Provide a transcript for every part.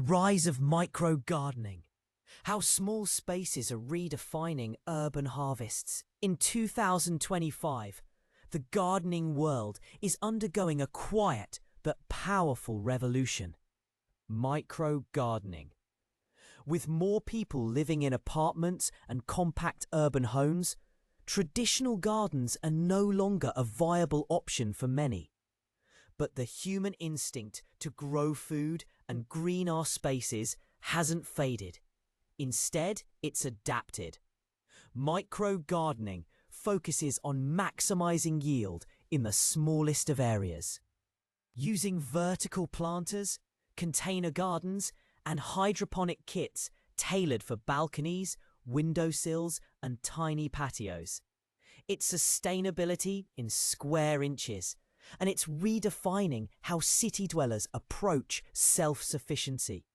The rise of micro-gardening. How small spaces are redefining urban harvests. In 2025, the gardening world is undergoing a quiet but powerful revolution. Micro-gardening. With more people living in apartments and compact urban homes, traditional gardens are no longer a viable option for many. But the human instinct to grow food and green our spaces hasn't faded. Instead, it's adapted. Micro-gardening focuses on maximizing yield in the smallest of areas. Using vertical planters, container gardens, and hydroponic kits tailored for balconies, windowsills, and tiny patios. It's sustainability in square inches, and it's redefining how city dwellers approach self-sufficiency.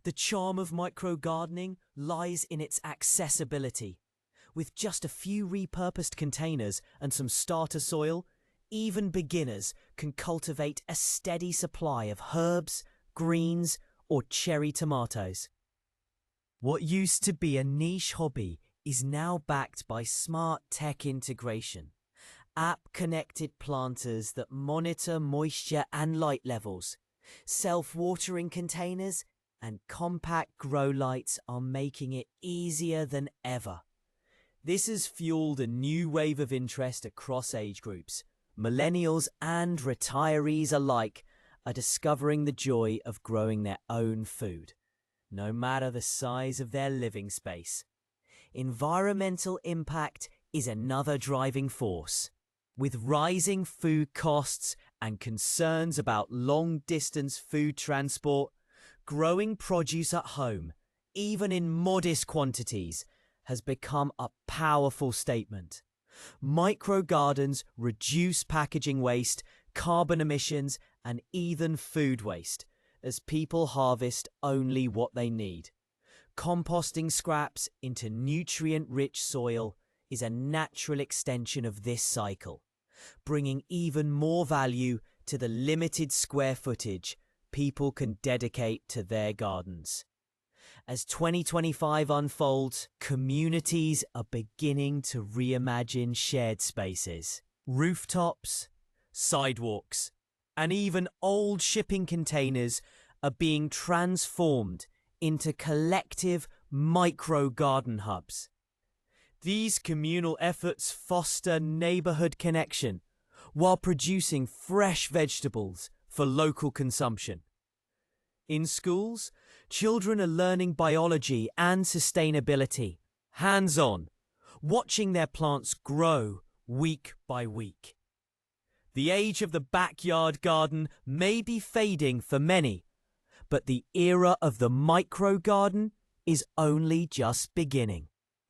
The charm of micro-gardening lies in its accessibility. With just a few repurposed containers and some starter soil, even beginners can cultivate a steady supply of herbs, greens, or cherry tomatoes. What used to be a niche hobby is now backed by smart tech integration. App-connected planters that monitor moisture and light levels, self-watering containers, and compact grow lights are making it easier than ever. This has fueled a new wave of interest across age groups. Millennials and retirees alike are discovering the joy of growing their own food, no matter the size of their living space. Environmental impact is another driving force. With rising food costs and concerns about long-distance food transport, growing produce at home, even in modest quantities, has become a powerful statement. Micro-gardens reduce packaging waste, carbon emissions, and even food waste, as people harvest only what they need. Composting scraps into nutrient-rich soil is a natural extension of this cycle, bringing even more value to the limited square footage people can dedicate to their gardens. As 2025 unfolds, communities are beginning to reimagine shared spaces. Rooftops, sidewalks, and even old shipping containers are being transformed into collective micro-garden hubs. These communal efforts foster neighborhood connection while producing fresh vegetables for local consumption. In schools, children are learning biology and sustainability, hands-on, watching their plants grow week by week. The age of the backyard garden may be fading for many, but the era of the micro-garden is only just beginning.